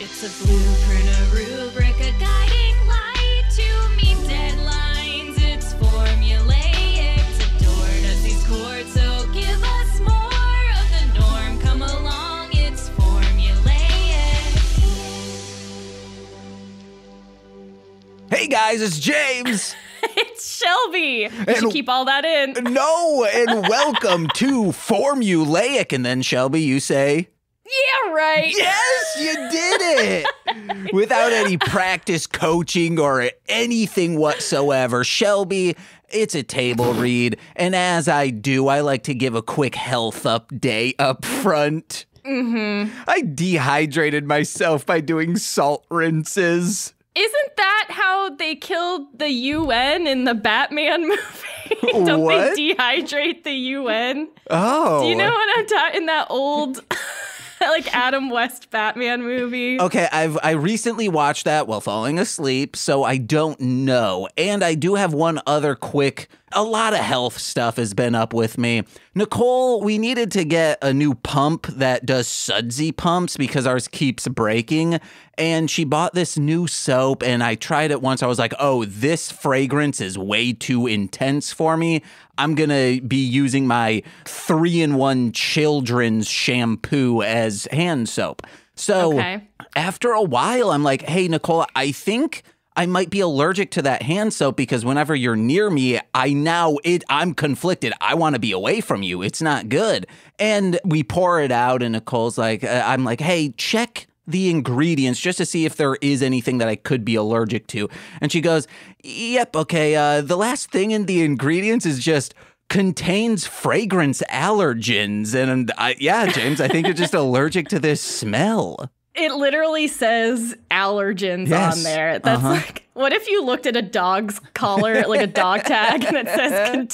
It's a blueprint, a rubric, a guiding light to meet deadlines. It's formulaic to these chords, so give us more of the norm. Come along, it's formulaic. Hey guys, it's James. It's Shelby. You should keep all that in. No, and welcome to Formulaic. And then, Shelby, you say... Yeah, right. Yes, you did it. Without any practice, coaching, or anything whatsoever. Shelby, it's a table read. And as I do, I like to give a quick health update up front. I dehydrated myself by doing salt rinses. Isn't that how they killed the UN in the Batman movie? Don't What? they dehydrate the UN? Oh. Do you know what I'm talking? In that old... like Adam West Batman movie. Okay, I recently watched that while falling asleep, so I don't know. And I do have one other a lot of health stuff has been up with me. Nicole, we needed to get a new pump that does sudsy pumps because ours keeps breaking. And she bought this new soap, and I tried it once. I was like, oh, this fragrance is way too intense for me. I'm going to be using my 3-in-1 children's shampoo as hand soap. So after a while, I'm like, hey, Nicole, I think I might be allergic to that hand soap because whenever you're near me, I'm conflicted. I want to be away from you. It's not good. And we pour it out, and Nicole's like, I'm like, hey, check the ingredients just to see if there is anything that I could be allergic to. And she goes, yep, okay, the last thing in the ingredients is just contains fragrance allergens. And yeah, James, I think you're just allergic to this smell. It literally says allergens on there. That's like, what if you looked at a dog's collar, like a dog tag, and it says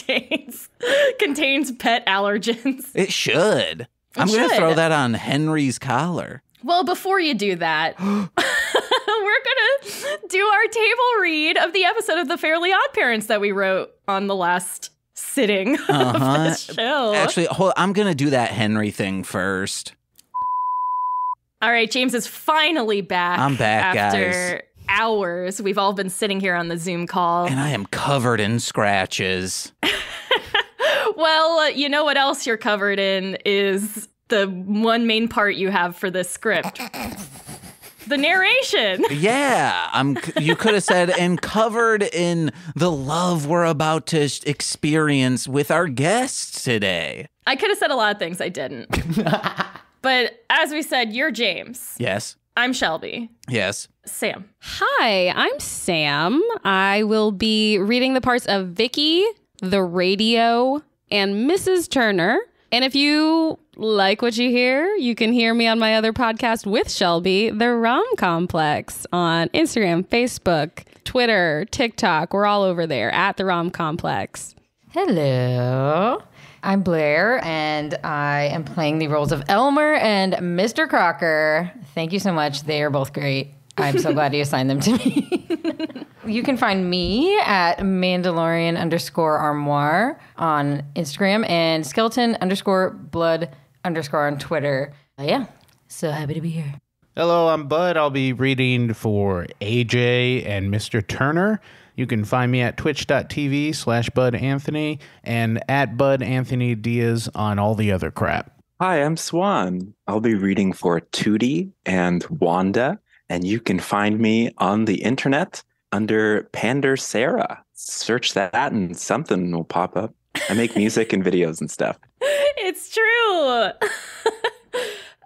contains pet allergens? It should. I'm going to throw that on Henry's collar. Well, before you do that, we're going to do our table read of the episode of the Fairly OddParents that we wrote on the last sitting of the show. Actually, I'm going to do that Henry thing first. All right, James is finally back. I'm back, after hours. We've all been sitting here on the Zoom call. And I am covered in scratches. Well, you know what else you're covered in is the one main part you have for this script. The narration. Yeah, you could have said, and covered in the love we're about to experience with our guests today. I could have said a lot of things. I didn't. But as we said, you're James. Yes. I'm Shelby. Yes. Sam. Hi, I'm Sam. I will be reading the parts of Vicky, the radio, and Mrs. Turner. And if you like what you hear, you can hear me on my other podcast with Shelby, The Rom Complex, on Instagram, Facebook, Twitter, TikTok. We're all over there at The Rom Complex. Hello. I'm Blair, and I am playing the roles of Elmer and Mr. Crocker. Thank you so much. They are both great. I'm so glad you assigned them to me. You can find me at Mandalorian_Armoire on Instagram and Skeleton_Blood_ on Twitter. Yeah, so happy to be here. Hello, I'm Bud. I'll be reading for AJ and Mr. Turner. You can find me at twitch.tv/BudAnthony and at BudAnthony Diaz on all the other crap. Hi, I'm Swan. I'll be reading for Tootie and Wanda, and you can find me on the internet under Pander Sarah. Search that and something will pop up. I make music and videos and stuff. It's true.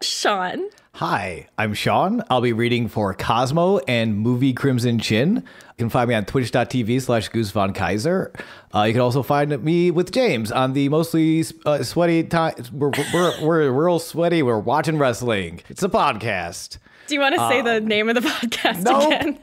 Sean. Hi, I'm Sean. I'll be reading for Cosmo and Movie Crimson Chin. You can find me on twitch.tv/Goose Von Kaiser. You can also find me with James on the mostly sweaty time. We're real sweaty. We're watching wrestling. It's a podcast. Do you want to say the name of the podcast again?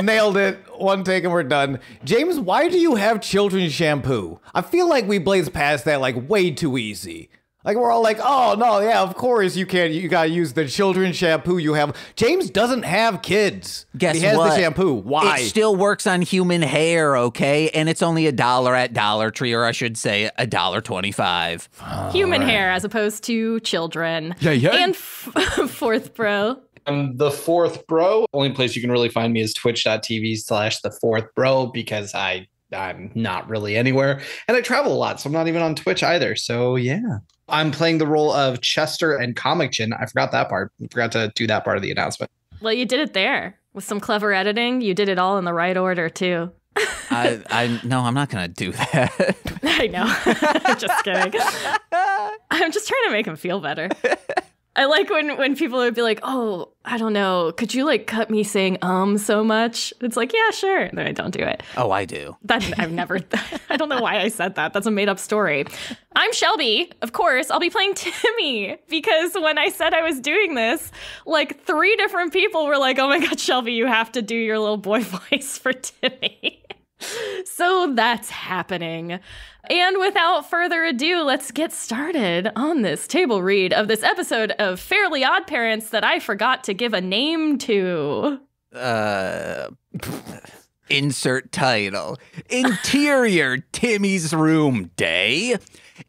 Nailed it. One take and we're done. James, why do you have children's shampoo? I feel like we blazed past that like way too easy. Like, we're all like, oh, no, yeah, of course you can't. You got to use the children's shampoo you have. James doesn't have kids. Guess he has what? the shampoo. Why? It still works on human hair, okay? And it's only $1 at Dollar Tree, or I should say $1.25. Human hair as opposed to children. Yeah. And fourth bro. I'm the fourth bro. Only place you can really find me is twitch.tv/the fourth bro because I'm not really anywhere. And I travel a lot, so I'm not even on Twitch either. So yeah. I'm playing the role of Chester and Comic Chin. I forgot that part. I forgot to do that part of the announcement. Well, you did it there. With some clever editing, you did it all in the right order, too. No, I'm not going to do that. I know. Just kidding. I'm just trying to make him feel better. I like when people would be like, oh, I don't know, could you like cut me saying so much? It's like, yeah, sure. And then I don't do it. Oh, I do. I've never, I don't know why I said that. That's a made up story. I'm Shelby. Of course, I'll be playing Timmy because when I said I was doing this, like 3 different people were like, oh my God, Shelby, you have to do your little boy voice for Timmy. So that's happening. And without further ado, let's get started on this table read of this episode of Fairly OddParents that I forgot to give a name to. Insert title. Interior Timmy's Room Day.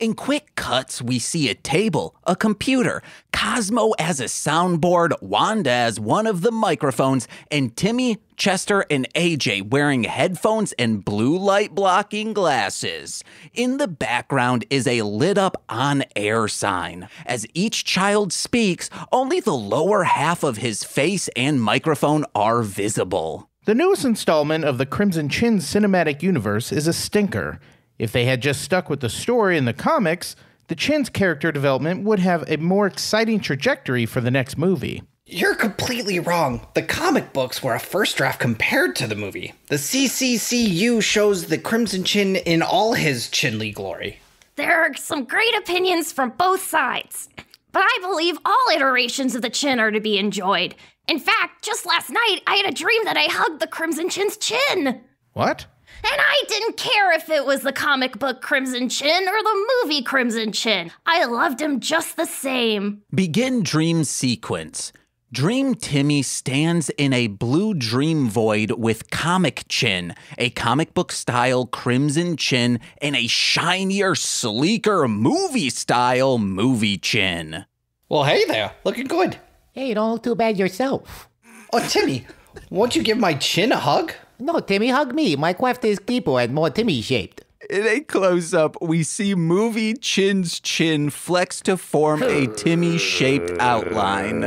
In quick cuts, we see a table, a computer, Cosmo as a soundboard, Wanda as one of the microphones, and Timmy, Chester, and AJ wearing headphones and blue light blocking glasses. In the background is a lit up on-air sign. As each child speaks, only the lower half of his face and microphone are visible. The newest installment of the Crimson Chin cinematic universe is a stinker. If they had just stuck with the story in the comics, the Chin's character development would have a more exciting trajectory for the next movie. You're completely wrong. The comic books were a first draft compared to the movie. The CCCU shows the Crimson Chin in all his chinly glory. There are some great opinions from both sides, but I believe all iterations of the Chin are to be enjoyed. In fact, just last night, I had a dream that I hugged the Crimson Chin's chin. What? And I didn't care if it was the comic book Crimson Chin or the movie Crimson Chin. I loved him just the same. Begin dream sequence. Dream Timmy stands in a blue dream void with Comic Chin, a comic book style Crimson Chin, and a shinier, sleeker movie style movie Chin. Well, hey there. Looking good. Hey, you don't look too bad yourself. Oh, Timmy, won't you give my chin a hug? No, Timmy, hug me. My cleft is deeper and more Timmy-shaped. In a close-up, we see movie Chin's chin flex to form a Timmy-shaped outline.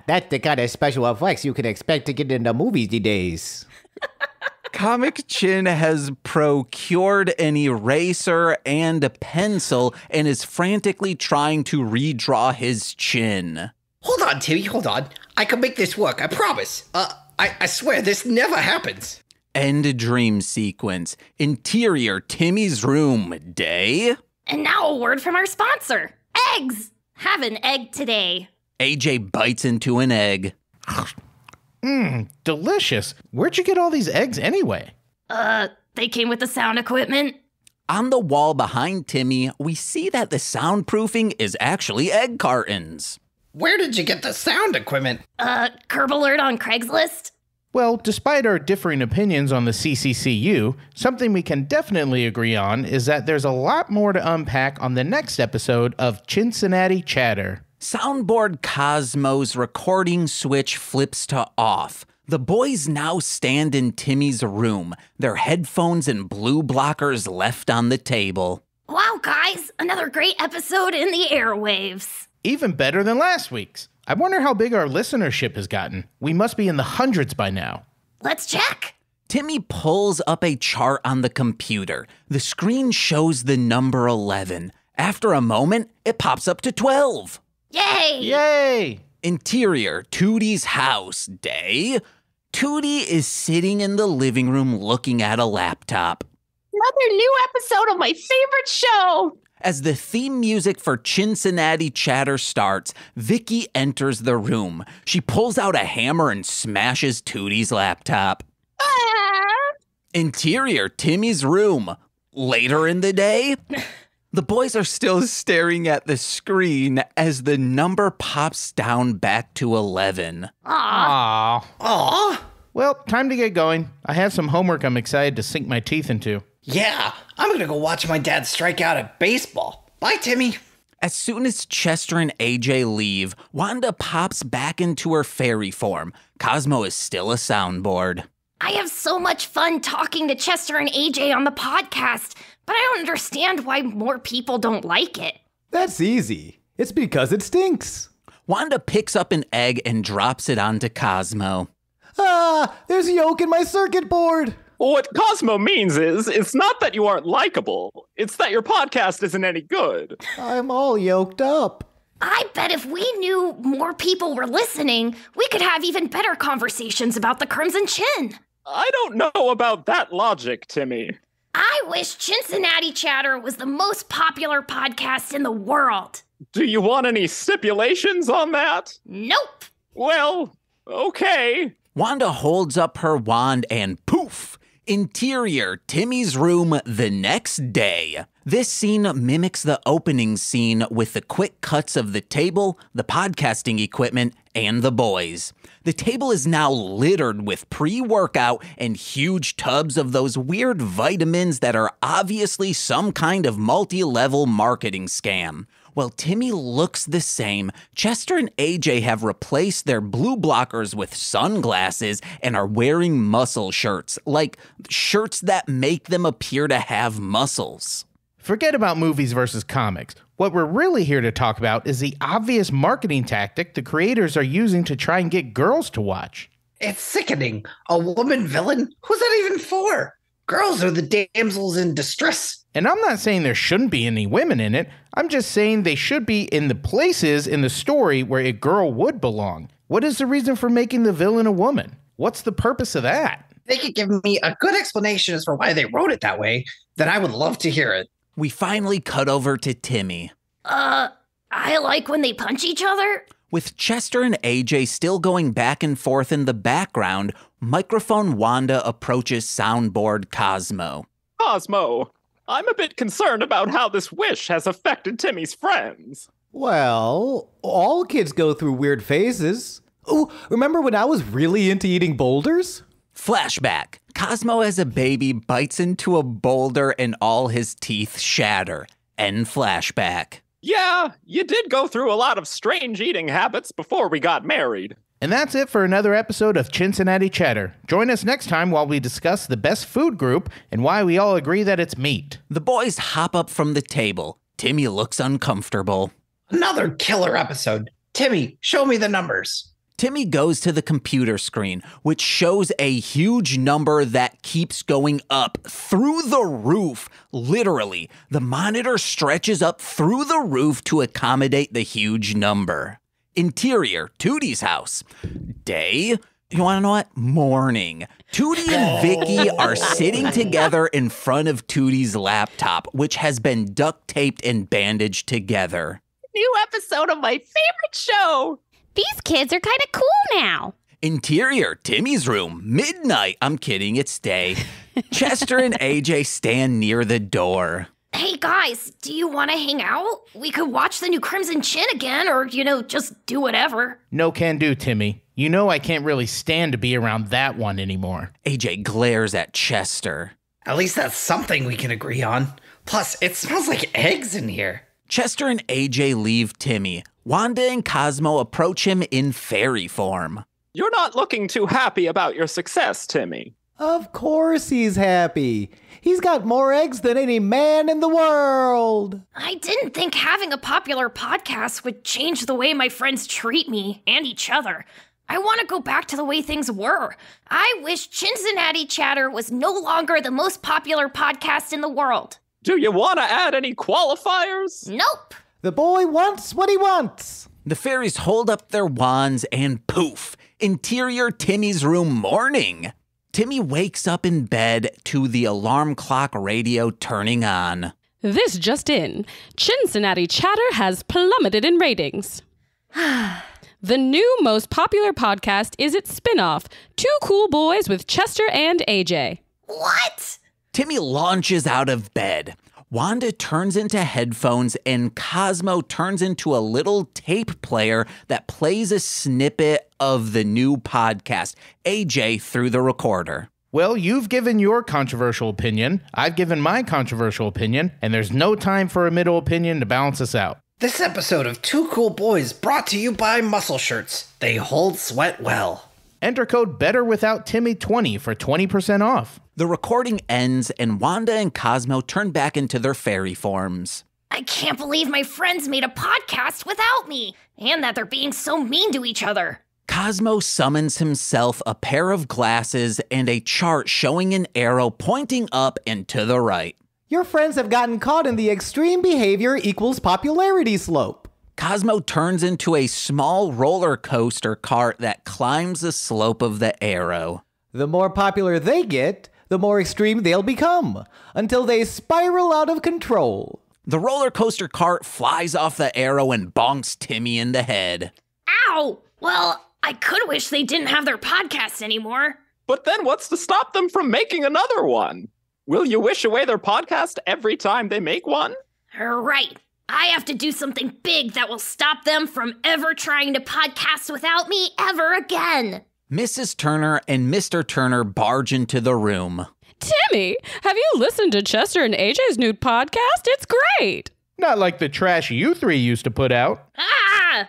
That's the kind of special effects you can expect to get in the movies these days. Comic Chin has procured an eraser and a pencil and is frantically trying to redraw his chin. Hold on, Timmy, hold on. I can make this work, I promise. I swear this never happens. End dream sequence. Interior Timmy's Room Day. And now a word from our sponsor, eggs. Have an egg today. AJ bites into an egg. Delicious. Where'd you get all these eggs anyway? They came with the sound equipment. On the wall behind Timmy, we see that the soundproofing is actually egg cartons. Where did you get the sound equipment? Curb alert on Craigslist. Well, despite our differing opinions on the CCCU, something we can definitely agree on is that there's a lot more to unpack on the next episode of Cincinnati Chatter. Soundboard Cosmo's recording switch flips to off. The boys now stand in Timmy's room, their headphones and blue blockers left on the table. Wow, guys, another great episode in the airwaves. Even better than last week's. I wonder how big our listenership has gotten. We must be in the hundreds by now. Let's check. Timmy pulls up a chart on the computer. The screen shows the number 11. After a moment, it pops up to 12. Yay! Yay! Interior Tootie's House Day. Tootie is sitting in the living room looking at a laptop. Another new episode of my favorite show. As the theme music for Cincinnati Chatter starts, Vicky enters the room. She pulls out a hammer and smashes Tootie's laptop. Interior Timmy's room. Later in the day, the boys are still staring at the screen as the number pops down back to 11. Aww. Well, time to get going. I have some homework I'm excited to sink my teeth into. Yeah, I'm gonna go watch my dad strike out at baseball. Bye, Timmy. As soon as Chester and AJ leave, Wanda pops back into her fairy form. Cosmo is still a soundboard. I have so much fun talking to Chester and AJ on the podcast, but I don't understand why more people don't like it. That's easy. It's because it stinks. Wanda picks up an egg and drops it onto Cosmo. There's yolk in my circuit board. What Cosmo means is, it's not that you aren't likable. It's that your podcast isn't any good. I'm all yoked up. I bet if we knew more people were listening, we could have even better conversations about the Crimson Chin. I don't know about that logic, Timmy. I wish Cincinnati Chatter was the most popular podcast in the world. Do you want any stipulations on that? Nope. Well, okay. Wanda holds up her wand and poof! Interior, Timmy's room the next day. This scene mimics the opening scene with the quick cuts of the table, the podcasting equipment, and the boys. The table is now littered with pre-workout and huge tubs of those weird vitamins that are obviously some kind of multi-level marketing scam. While Timmy looks the same, Chester and AJ have replaced their blue blockers with sunglasses and are wearing muscle shirts, like shirts that make them appear to have muscles. Forget about movies versus comics. What we're really here to talk about is the obvious marketing tactic the creators are using to try and get girls to watch. It's sickening. A woman villain? Who's that even for? Girls are the damsels in distress. And I'm not saying there shouldn't be any women in it. I'm just saying they should be in the places in the story where a girl would belong. What is the reason for making the villain a woman? What's the purpose of that? They could give me a good explanation as for why they wrote it that way, then I would love to hear it. We finally cut over to Timmy. I like when they punch each other. With Chester and AJ still going back and forth in the background, microphone Wanda approaches soundboard Cosmo. Cosmo, I'm a bit concerned about how this wish has affected Timmy's friends. Well, all kids go through weird phases. Oh, remember when I was really into eating boulders? Flashback. Cosmo as a baby bites into a boulder and all his teeth shatter. End flashback. Yeah, you did go through a lot of strange eating habits before we got married. And that's it for another episode of Cincinnati Chatter. Join us next time while we discuss the best food group and why we all agree that it's meat. The boys hop up from the table. Timmy looks uncomfortable. Another killer episode. Timmy, show me the numbers. Timmy goes to the computer screen, which shows a huge number that keeps going up through the roof. Literally, the monitor stretches up through the roof to accommodate the huge number. Interior, Tootie's house. Day, you want to know what? Morning. Tootie and Vicky are sitting together in front of Tootie's laptop, which has been duct taped and bandaged together. New episode of my favorite show. These kids are kind of cool now. Interior, Timmy's room. Midnight. I'm kidding, it's day. Chester and AJ stand near the door. Hey guys, do you want to hang out? We could watch the new Crimson Chin again, or, just do whatever. No can do, Timmy. You know I can't really stand to be around that one anymore. AJ glares at Chester. At least that's something we can agree on. Plus, it smells like eggs in here. Chester and AJ leave Timmy. Wanda and Cosmo approach him in fairy form. You're not looking too happy about your success, Timmy. Of course he's happy. He's got more eggs than any man in the world. I didn't think having a popular podcast would change the way my friends treat me and each other. I want to go back to the way things were. I wish Cincinnati Chatter was no longer the most popular podcast in the world. Do you want to add any qualifiers? Nope. The boy wants what he wants. The fairies hold up their wands and poof, interior Timmy's room morning. Timmy wakes up in bed to the alarm clock radio turning on. This just in. Cincinnati Chatter has plummeted in ratings. The new most popular podcast is its spin-off, Two Cool Boys with Chester and AJ. What? Timmy launches out of bed. Wanda turns into headphones and Cosmo turns into a little tape player that plays a snippet of the new podcast, AJ through the recorder. Well, you've given your controversial opinion, I've given my controversial opinion, and there's no time for a middle opinion to balance us out. This episode of Two Cool Boys brought to you by Muscle Shirts. They hold sweat well. Enter code BETTERWITHOUT20 for 20% off. The recording ends and Wanda and Cosmo turn back into their fairy forms. I can't believe my friends made a podcast without me, and that they're being so mean to each other. Cosmo summons himself a pair of glasses and a chart showing an arrow pointing up and to the right. Your friends have gotten caught in the extreme behavior equals popularity slope. Cosmo turns into a small roller coaster cart that climbs the slope of the arrow. The more popular they get, the more extreme they'll become, until they spiral out of control. The roller coaster cart flies off the arrow and bonks Timmy in the head. Ow! Well, I could wish they didn't have their podcast anymore. But then what's to stop them from making another one? Will you wish away their podcast every time they make one? Right. I have to do something big that will stop them from ever trying to podcast without me ever again. Mrs. Turner and Mr. Turner barge into the room. Timmy, have you listened to Chester and AJ's new podcast? It's great. Not like the trash you three used to put out. Ah!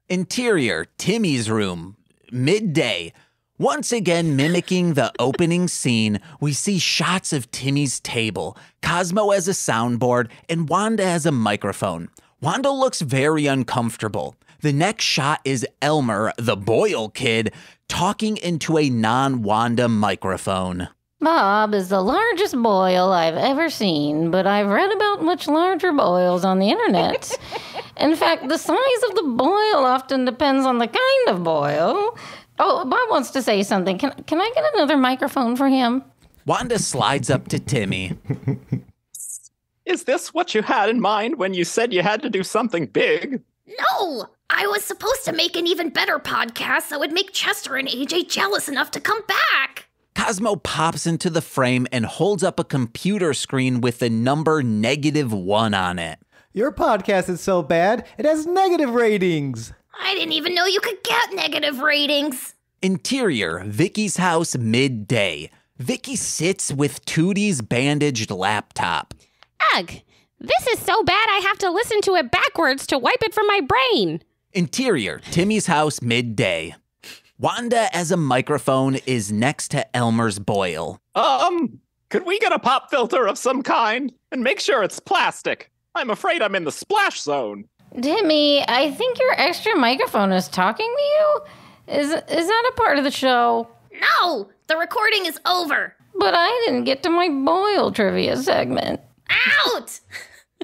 Interior, Timmy's room. Midday. Once again, mimicking the opening scene, we see shots of Timmy's table, Cosmo as a soundboard, and Wanda as a microphone. Wanda looks very uncomfortable. The next shot is Elmer, the Boyle kid, talking into a non-Wanda microphone. Bob is the largest boil I've ever seen, but I've read about much larger boils on the internet. In fact, the size of the boil often depends on the kind of boil. Oh, Bob wants to say something. Can I get another microphone for him? Wanda slides up to Timmy. Is this what you had in mind when you said you had to do something big? No! I was supposed to make an even better podcast that would make Chester and AJ jealous enough to come back. Cosmo pops into the frame and holds up a computer screen with the number -1 on it. Your podcast is so bad, it has negative ratings. I didn't even know you could get negative ratings. Interior, Vicky's house, midday. Vicky sits with Tootie's bandaged laptop. Ugh, this is so bad I have to listen to it backwards to wipe it from my brain. Interior, Timmy's house, midday. Wanda as a microphone is next to Elmer's boil. Could we get a pop filter of some kind? And make sure it's plastic. I'm afraid I'm in the splash zone. Timmy, I think your extra microphone is talking to you? Is that a part of the show? No, the recording is over. But I didn't get to my boil trivia segment. Out!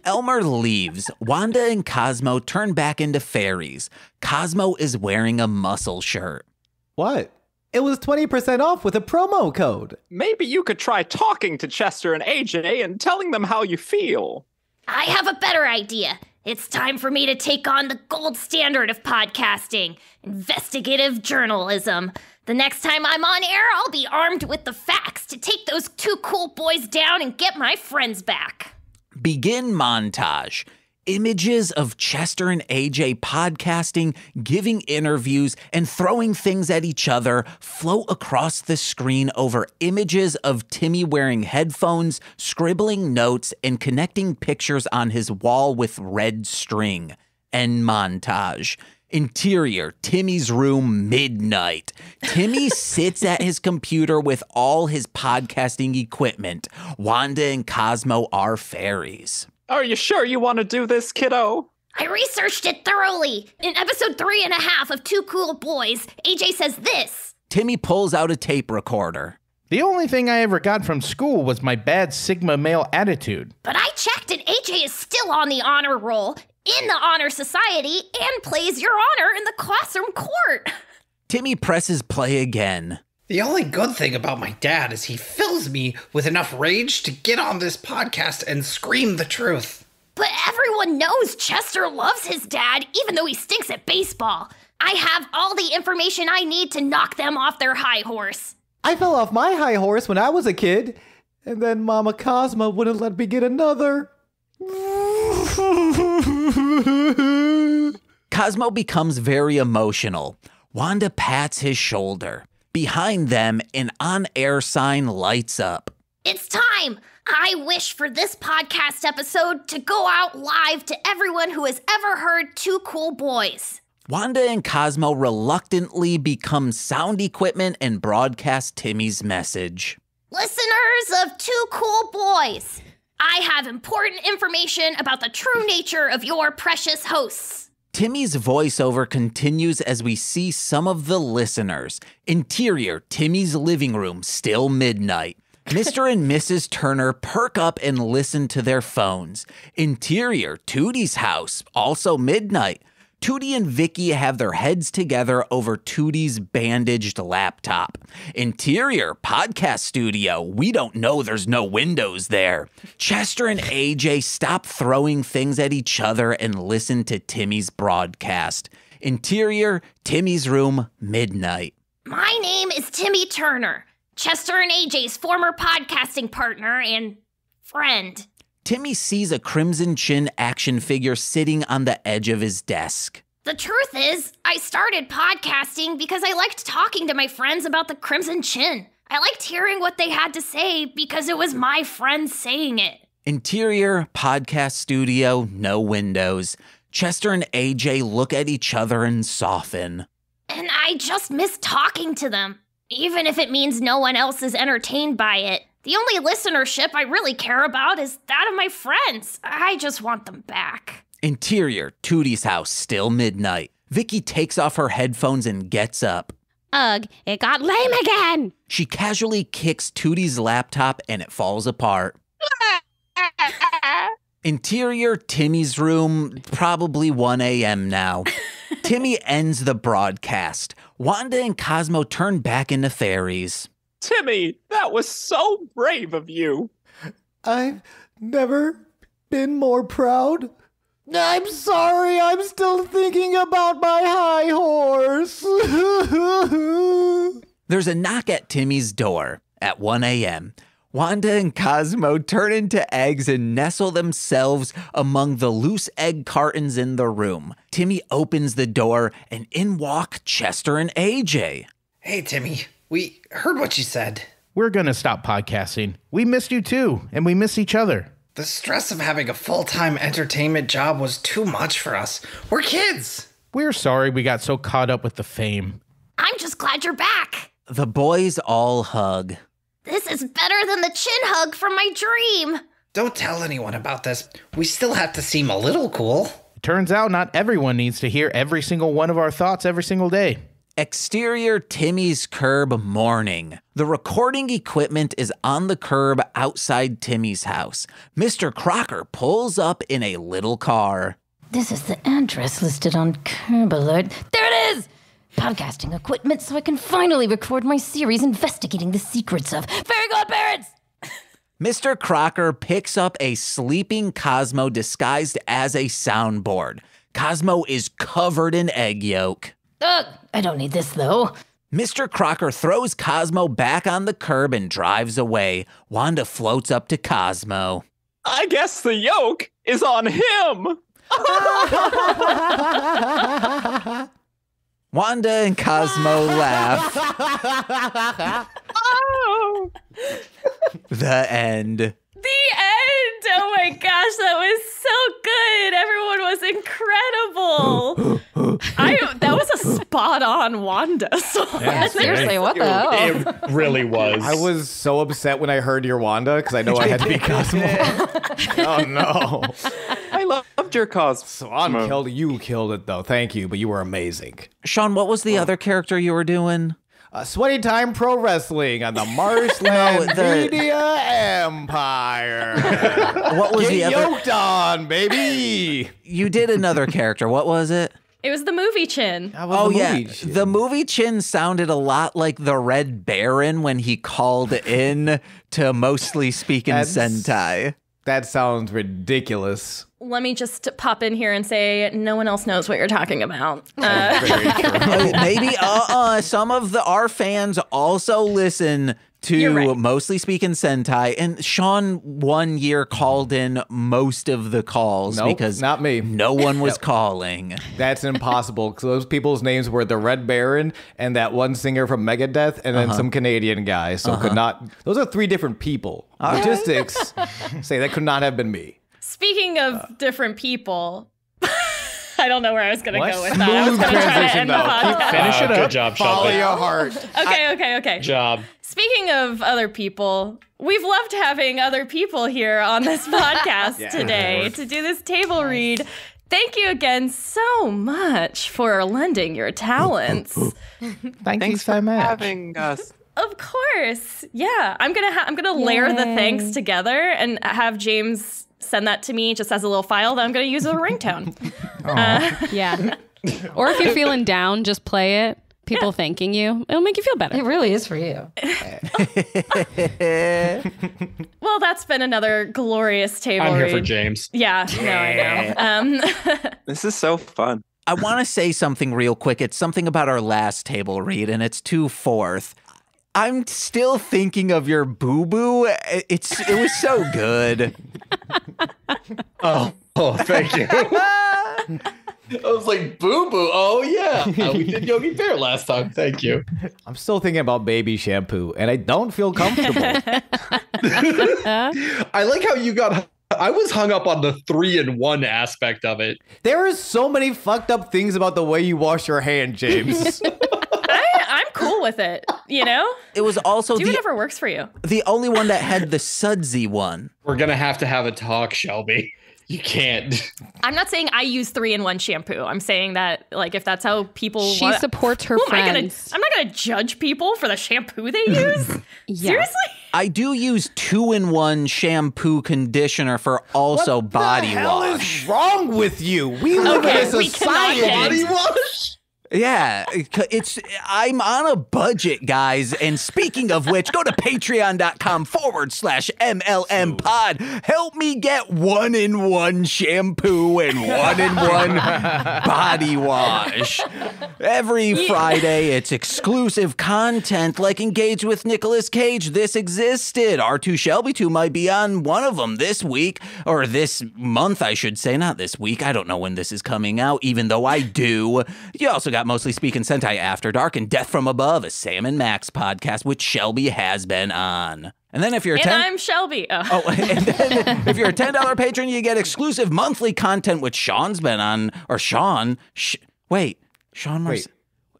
Elmer leaves. Wanda and Cosmo turn back into fairies. Cosmo is wearing a muscle shirt. What? It was 20% off with a promo code. Maybe you could try talking to Chester and AJ and telling them how you feel. I have a better idea. It's time for me to take on the gold standard of podcasting, investigative journalism. The next time I'm on air, I'll be armed with the facts to take those two cool boys down and get my friends back. Begin montage. Images of Chester and AJ podcasting, giving interviews, and throwing things at each other float across the screen over images of Timmy wearing headphones, scribbling notes, and connecting pictures on his wall with red string. End montage. Interior, Timmy's room, midnight. Timmy sits at his computer with all his podcasting equipment. Wanda and Cosmo are fairies. Are you sure you want to do this, kiddo? I researched it thoroughly. In episode 3.5 of Two Cool Boys, AJ says this. Timmy pulls out a tape recorder. The only thing I ever got from school was my bad Sigma male attitude. But I checked and AJ is still on the honor roll, in the honor society, and plays Your Honor in the classroom court. Timmy presses play again. The only good thing about my dad is he fills me with enough rage to get on this podcast and scream the truth. But everyone knows Chester loves his dad, even though he stinks at baseball. I have all the information I need to knock them off their high horse. I fell off my high horse when I was a kid, and then Mama Cosmo wouldn't let me get another. Cosmo becomes very emotional. Wanda pats his shoulder. Behind them, an on-air sign lights up. It's time! I wish for this podcast episode to go out live to everyone who has ever heard Two Cool Boys. Wanda and Cosmo reluctantly become sound equipment and broadcast Timmy's message. Listeners of Two Cool Boys, I have important information about the true nature of your precious hosts. Timmy's voiceover continues as we see some of the listeners. Interior, Timmy's living room, still midnight. Mr. and Mrs. Turner perk up and listen to their phones. Interior, Tootie's house, also midnight. Tootie and Vicky have their heads together over Tootie's bandaged laptop. Interior, podcast studio. We don't know, there's no windows there. Chester and AJ stop throwing things at each other and listen to Timmy's broadcast. Interior, Timmy's room, midnight. My name is Timmy Turner, Chester and AJ's former podcasting partner and friend. Timmy sees a Crimson Chin action figure sitting on the edge of his desk. The truth is, I started podcasting because I liked talking to my friends about the Crimson Chin. I liked hearing what they had to say because it was my friends saying it. Interior, podcast studio, no windows. Chester and AJ look at each other and soften. And I just miss talking to them, even if it means no one else is entertained by it. The only listenership I really care about is that of my friends. I just want them back. Interior, Tootie's house, still midnight. Vicky takes off her headphones and gets up. Ugh, it got lame again. She casually kicks Tootie's laptop and it falls apart. Interior, Timmy's room, probably 1 a.m. now. Timmy ends the broadcast. Wanda and Cosmo turn back into fairies. Timmy, that was so brave of you. I've never been more proud. I'm sorry, I'm still thinking about my high horse. There's a knock at Timmy's door at 1 a.m. Wanda and Cosmo turn into eggs and nestle themselves among the loose egg cartons in the room. Timmy opens the door and in walk Chester and AJ. Hey, Timmy, we heard what you said. We're going to stop podcasting. We missed you too, and we miss each other. The stress of having a full-time entertainment job was too much for us. We're kids. We're sorry we got so caught up with the fame. I'm just glad you're back. The boys all hug. This is better than the chin hug from my dream. Don't tell anyone about this. We still have to seem a little cool. It turns out not everyone needs to hear every single one of our thoughts every single day. Exterior, Timmy's curb, morning. The recording equipment is on the curb outside Timmy's house. Mr. Crocker pulls up in a little car. This is the address listed on Curb Alert. There it is! Podcasting equipment so I can finally record my series investigating the secrets of Fairly OddParents! Mr. Crocker picks up a sleeping Cosmo disguised as a soundboard. Cosmo is covered in egg yolk. I don't need this, though. Mr. Crocker throws Cosmo back on the curb and drives away. Wanda floats up to Cosmo. I guess the yolk is on him. Wanda and Cosmo laugh. Oh. The end. The end! Oh my gosh, that was so good. Everyone was incredible. That was a spot-on Wanda song. Yeah, seriously, what the hell? It really was. I was so upset when I heard your Wanda because I know I had to be Cosmo. Oh no! I loved your Cosmo. Swan you killed it though. Thank you, but you were amazing. Sean, what was the other character you were doing? Sweaty Time Pro Wrestling on the Marshland Media Empire. What was the other? Yoked on, baby. You did another character. What was it? It was the movie Chin. The movie Chin sounded a lot like the Red Baron when he called in to Mostly Speaking Sentai. That sounds ridiculous. Let me just pop in here and say no one else knows what you're talking about. Maybe some of our fans also listen to Mostly Speaking Sentai. And Sean 1 year called in most of the calls because not me. No one was calling. That's impossible because those people's names were the Red Baron and that one singer from Megadeth and then some Canadian guy. So could not. Those are 3 different people. Logistics say that could not have been me. Speaking of different people, I don't know where I was going to go with that. Smooth I was going to try to transition, end the though. podcast. Finish it up. Good job, Follow Shelby. your heart. Okay. Job. Speaking of other people, we've loved having other people here on this podcast today to do this table read. Thank you again so much for lending your talents. Thank you so much. Having us. Of course. Yeah. I'm gonna layer the thanks together and have James send that to me just as a little file that I'm going to use as a ringtone. Yeah. Or if you're feeling down, just play it. People thanking you. It'll make you feel better. It really is for you. Well, that's been another glorious table I'm read. here for James. Yeah, no, I know. This is so fun. I want to say something real quick. It's something about our last table read, and it's 2/4. I'm still thinking of your boo-boo. It was so good. Oh, thank you. I was like, boo-boo. Oh, yeah. We did Yogi Bear last time. Thank you. I'm still thinking about baby shampoo, and I don't feel comfortable. I like how you got... I was hung up on the 3-in-1 aspect of it. There are so many fucked up things about the way you wash your hand, James. I'm cool with it, you know? It was also Do whatever works for you. the only one that had the sudsy one. We're going to have a talk, Shelby. You can't. I'm not saying I use 3-in-1 shampoo. I'm saying that, like, if that's how people She supports her friends. I'm not going to judge people for the shampoo they use. Seriously? I do use 2-in-1 shampoo conditioner for also body What the hell wash. is wrong with you? We live in a society. Body wash? Yeah, I'm on a budget, guys. And speaking of which, go to patreon.com/MLM pod. Help me get 1-in-1 shampoo and 1-in-1 body wash. Every Friday, it's exclusive content like Engage with Nicolas Cage. This existed. R2 Shelby 2 might be on one of them this week, or this month, I should say. Not this week. I don't know when this is coming out, even though I do. You also got Mostly Speaking Sentai After Dark and Death from Above, a Sam and Max podcast, which Shelby has been on. And then if you're I'm Shelby. and then if you're a $10 patron, you get exclusive monthly content, which Sean's been on, or Sean.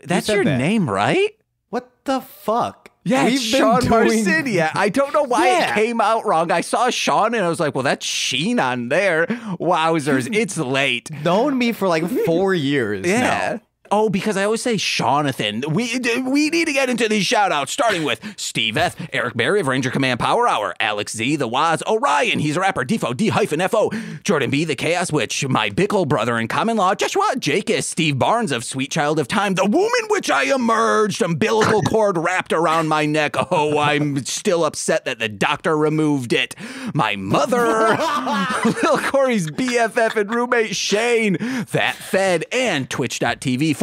That's your name, right? What the fuck? Yeah, We've it's been Sean doing- Marciniak. I don't know why it came out wrong. I saw Sean and I was like, well, that's Sheen on there. Wowzers, it's late. Known me for like 4 years now. Oh, because I always say Shawnathan. We need to get into these shout-outs, starting with Steve F., Eric Berry of Ranger Command Power Hour, Alex Z., The Waz, Orion, he's a rapper, Defo, D-FO, Jordan B., The Chaos Witch, my Bickle brother in common law, Joshua Jacus, Steve Barnes of Sweet Child of Time, The Womb in Which I Emerged, umbilical cord wrapped around my neck. Oh, I'm still upset that the doctor removed it. My mother, Lil Corey's BFF and roommate Shane, That Fed, and twitch.tv/Corwinning.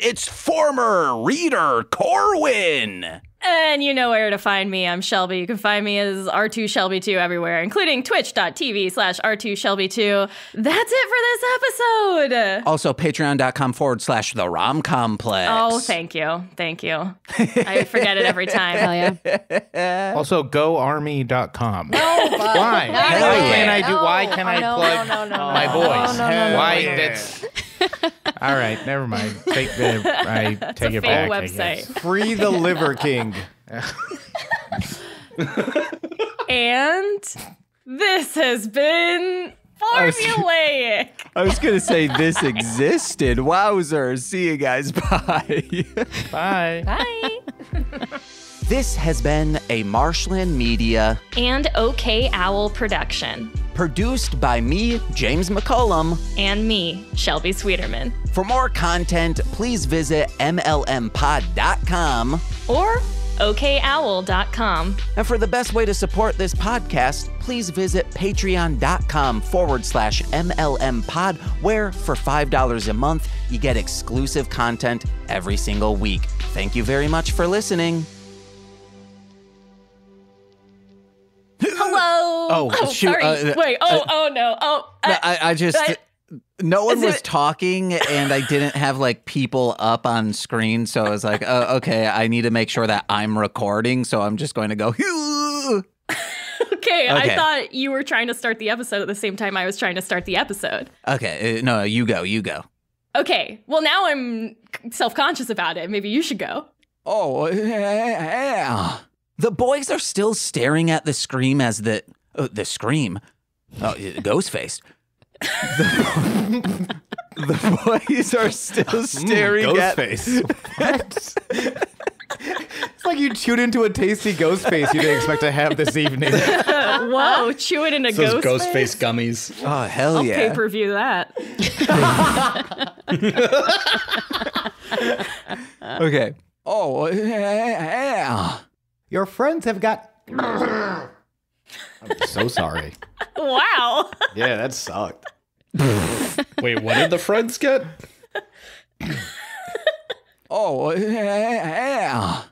It's former reader Corwin. And you know where to find me. I'm Shelby. You can find me as R2Shelby2 everywhere, including twitch.tv/R2Shelby2. That's it for this episode. Also, patreon.com/The Rom Complex. Oh, thank you. Thank you. I forget it every time. Hell yeah. Also, goarmy.com. No, Why? No, Why can't I do? Why no, can I no, plug no, no, my no, voice? no, no, no, Why? no. That's all right. Never mind. I take it a fake back. website. Free the Liver King. And this has been Formulaic. I was going to say this existed. Wowzers. See you guys. Bye. Bye. Bye. This has been a Marshland Media And OK Owl production. produced by me, James McCollum. And me, Shelby Sweeterman. For more content, please visit MLMpod.com. Or OKOwl.com. And for the best way to support this podcast, please visit patreon.com/MLMpod, where for $5 a month, you get exclusive content every single week. Thank you very much for listening. shoot. Sorry. Wait. Oh no. Oh. I just. No one was talking, and I didn't have like people up on screen, so I was like, "Oh, okay. I need to make sure that I'm recording, so I'm just going to go." Okay, I thought you were trying to start the episode at the same time I was trying to start the episode. Okay, no, you go. Okay, well now I'm self-conscious about it. Maybe you should go. Oh, yeah. The boys are still staring at the scream as the scream. Oh, Ghostface. The boys are still staring at Ghostface. It's like you chewed into a tasty Ghostface you didn't expect to have this evening. Whoa, chew it in a Those Ghostface gummies. Oh, hell I'll yeah. pay-per-view that. Okay. Oh, yeah. Your friends have got. I'm so sorry. Wow. Yeah, that sucked. Wait, what did the friends get? Oh, yeah.